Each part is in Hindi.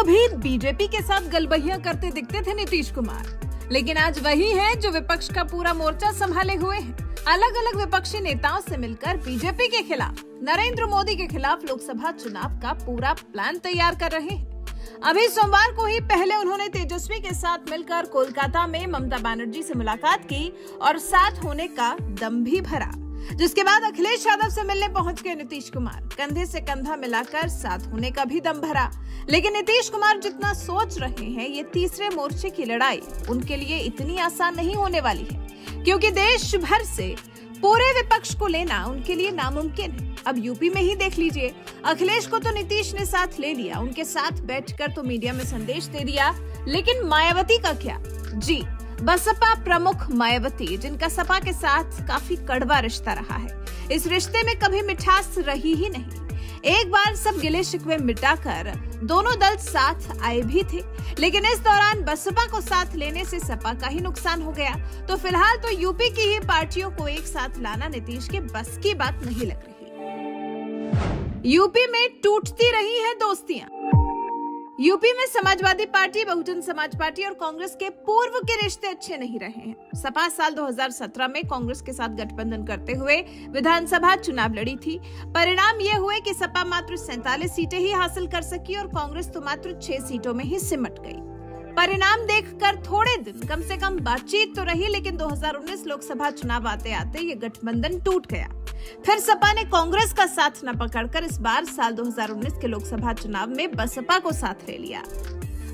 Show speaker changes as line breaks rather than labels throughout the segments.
भी बीजेपी के साथ गलबहियां करते दिखते थे नीतीश कुमार, लेकिन आज वही है जो विपक्ष का पूरा मोर्चा संभाले हुए हैं। अलग अलग विपक्षी नेताओं से मिलकर बीजेपी के खिलाफ, नरेंद्र मोदी के खिलाफ लोकसभा चुनाव का पूरा प्लान तैयार कर रहे हैं। अभी सोमवार को ही पहले उन्होंने तेजस्वी के साथ मिलकर कोलकाता में ममता बनर्जी से मुलाकात की और साथ होने का दम भी भरा, जिसके बाद अखिलेश यादव से मिलने पहुंच गए नीतीश कुमार। कंधे से कंधा मिलाकर साथ होने का भी दम भरा। लेकिन नीतीश कुमार जितना सोच रहे हैं, ये तीसरे मोर्चे की लड़ाई उनके लिए इतनी आसान नहीं होने वाली है, क्योंकि देश भर से पूरे विपक्ष को लेना उनके लिए नामुमकिन है। अब यूपी में ही देख लीजिए, अखिलेश को तो नीतीश ने साथ ले लिया, उनके साथ बैठकर तो मीडिया में संदेश दे दिया, लेकिन मायावती का क्या? जी, बसपा प्रमुख मायावती, जिनका सपा के साथ काफी कड़वा रिश्ता रहा है, इस रिश्ते में कभी मिठास रही ही नहीं। एक बार सब गिले शिकवे मिटाकर दोनों दल साथ आए भी थे, लेकिन इस दौरान बसपा को साथ लेने से सपा का ही नुकसान हो गया। तो फिलहाल तो यूपी की ही पार्टियों को एक साथ लाना नीतीश के बस की बात नहीं लग रही। यूपी में टूटती रही है दोस्तियां। यूपी में समाजवादी पार्टी, बहुजन समाज पार्टी और कांग्रेस के पूर्व के रिश्ते अच्छे नहीं रहे हैं। सपा साल 2017 में कांग्रेस के साथ गठबंधन करते हुए विधानसभा चुनाव लड़ी थी। परिणाम ये हुए कि सपा मात्र 47 सीटें ही हासिल कर सकी और कांग्रेस तो मात्र 6 सीटों में ही सिमट गई। परिणाम देखकर थोड़े दिन कम से कम बातचीत तो रही, लेकिन 2019 लोकसभा चुनाव आते आते ये गठबंधन टूट गया। फिर सपा ने कांग्रेस का साथ न पकड़कर इस बार साल 2019 के लोकसभा चुनाव में बसपा को साथ ले लिया।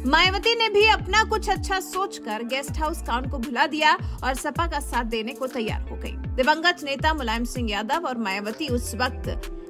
मायावती ने भी अपना कुछ अच्छा सोचकर गेस्ट हाउस कांड को भुला दिया और सपा का साथ देने को तैयार हो गई। दिवंगत नेता मुलायम सिंह यादव और मायावती उस वक्त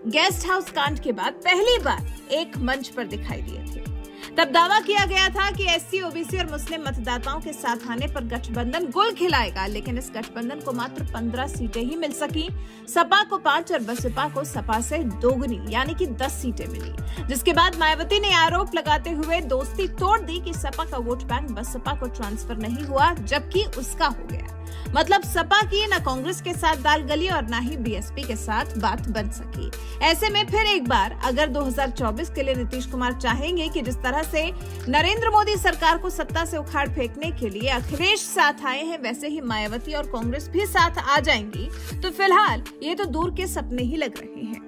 गेस्ट हाउस कांड के बाद पहली बार एक मंच पर दिखाई दिए थे। तब दावा किया गया था कि एससी, ओबीसी और मुस्लिम मतदाताओं के साथ आने पर गठबंधन गुल खिलाएगा, लेकिन इस गठबंधन को मात्र 15 सीटें ही मिल सकी। सपा को 5 और बसपा को सपा से दोगुनी यानी कि 10 सीटें मिली, जिसके बाद मायावती ने आरोप लगाते हुए दोस्ती तोड़ दी कि सपा का वोट बैंक बसपा को ट्रांसफर नहीं हुआ, जबकि उसका हो गया। मतलब सपा की न कांग्रेस के साथ दाल गली और न ही बीएसपी के साथ बात बन सकी। ऐसे में फिर एक बार अगर 2024 के लिए नीतीश कुमार चाहेंगे कि जिस तरह से नरेंद्र मोदी सरकार को सत्ता से उखाड़ फेंकने के लिए अखिलेश साथ आए हैं, वैसे ही मायावती और कांग्रेस भी साथ आ जाएंगी, तो फिलहाल ये तो दूर के सपने ही लग रहे हैं।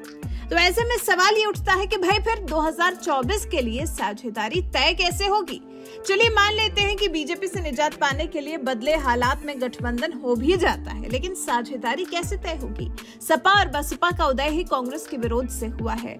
तो ऐसे में सवाल ये उठता है कि भाई फिर 2024 के लिए साझेदारी तय कैसे होगी? चलिए मान लेते हैं कि बीजेपी से निजात पाने के लिए बदले हालात में गठबंधन हो भी जाता है, लेकिन साझेदारी कैसे तय होगी? सपा और बसपा का उदय ही कांग्रेस के विरोध से हुआ है।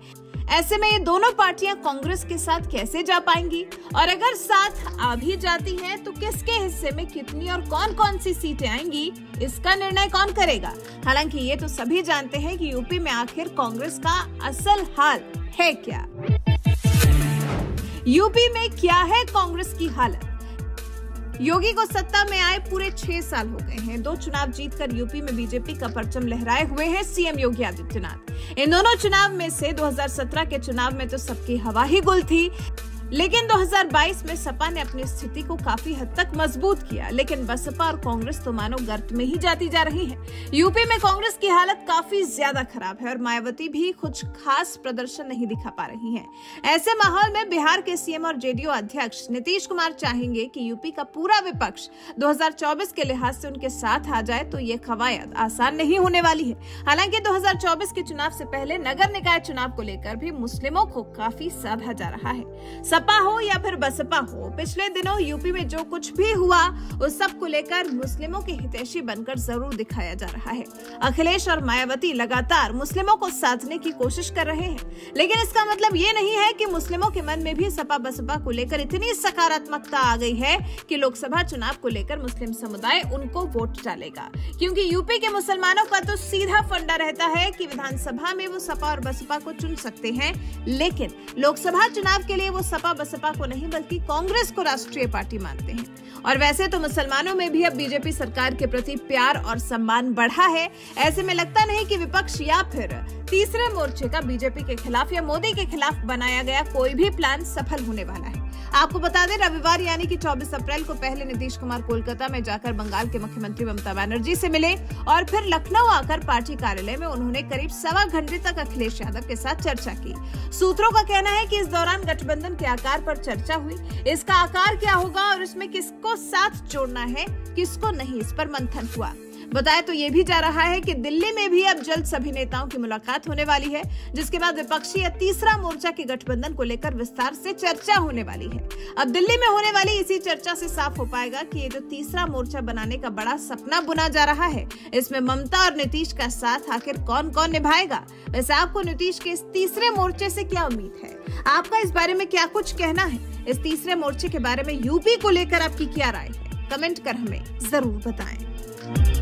ऐसे में ये दोनों पार्टियां कांग्रेस के साथ कैसे जा पाएंगी? और अगर साथ आ भी जाती हैं, तो किसके हिस्से में कितनी और कौन-कौन सी सीटें आएंगी, इसका निर्णय कौन करेगा? हालांकि ये तो सभी जानते हैं कि यूपी में आखिर कांग्रेस का असल हाल है क्या। यूपी में क्या है कांग्रेस की हालत? योगी को सत्ता में आए पूरे 6 साल हो गए हैं। 2 चुनाव जीतकर यूपी में बीजेपी का परचम लहराए हुए हैं सीएम योगी आदित्यनाथ। इन दोनों चुनाव में से 2017 के चुनाव में तो सबकी हवा ही गुल थी, लेकिन 2022 में सपा ने अपनी स्थिति को काफी हद तक मजबूत किया, लेकिन बसपा और कांग्रेस तो मानो गर्त में ही जाती जा रही है। यूपी में कांग्रेस की हालत काफी ज्यादा खराब है और मायावती भी कुछ खास प्रदर्शन नहीं दिखा पा रही हैं। ऐसे माहौल में बिहार के सीएम और जेडीयू अध्यक्ष नीतीश कुमार चाहेंगे कि यूपी का पूरा विपक्ष 2024 के लिहाज से उनके साथ आ जाए, तो ये कवायद आसान नहीं होने वाली है। हालांकि 2024 के चुनाव से पहले नगर निकाय चुनाव को लेकर भी मुस्लिमों को काफी साधा जा रहा है। सपा हो या फिर बसपा हो, पिछले दिनों यूपी में जो कुछ भी हुआ उस सब को लेकर मुस्लिमों के हितैषी बनकर जरूर दिखाया जा रहा है। अखिलेश और मायावती लगातार मुस्लिमों को साधने की कोशिश कर रहे हैं, लेकिन इसका मतलब ये नहीं है कि मुस्लिमों के मन में भी सपा बसपा को लेकर इतनी सकारात्मकता आ गई है कि लोकसभा चुनाव को लेकर मुस्लिम समुदाय उनको वोट डालेगा, क्योंकि यूपी के मुसलमानों का तो सीधा फंडा रहता है कि विधानसभा में वो सपा और बसपा को चुन सकते हैं, लेकिन लोकसभा चुनाव के लिए वो सपा बसपा को नहीं बल्कि कांग्रेस को राष्ट्रीय पार्टी मानते हैं। और वैसे तो मुसलमानों में भी अब बीजेपी सरकार के प्रति प्यार और सम्मान बढ़ा है। ऐसे में लगता नहीं कि विपक्ष या फिर तीसरे मोर्चे का बीजेपी के खिलाफ या मोदी के खिलाफ बनाया गया कोई भी प्लान सफल होने वाला है। आपको बता दें, रविवार यानी कि 24 अप्रैल को पहले नीतीश कुमार कोलकाता में जाकर बंगाल के मुख्यमंत्री ममता बनर्जी से मिले और फिर लखनऊ आकर पार्टी कार्यालय में उन्होंने करीब सवा घंटे तक अखिलेश यादव के साथ चर्चा की। सूत्रों का कहना है कि इस दौरान गठबंधन के आकार पर चर्चा हुई। इसका आकार क्या होगा और इसमें किसको साथ जोड़ना है, किसको नहीं, इस पर मंथन हुआ। बताया तो ये भी जा रहा है कि दिल्ली में भी अब जल्द सभी नेताओं की मुलाकात होने वाली है, जिसके बाद विपक्षी या तीसरा मोर्चा के गठबंधन को लेकर विस्तार से चर्चा होने वाली है। अब दिल्ली में होने वाली इसी चर्चा से साफ हो पाएगा कि ये जो तीसरा मोर्चा बनाने का बड़ा सपना बुना जा रहा है, इसमें ममता और नीतीश का साथ आखिर कौन कौन निभाएगा। वैसे आपको नीतीश के इस तीसरे मोर्चे से क्या उम्मीद है? आपका इस बारे में क्या कुछ कहना है? इस तीसरे मोर्चे के बारे में यूपी को लेकर आपकी क्या राय है? कमेंट कर हमें जरूर बताएं।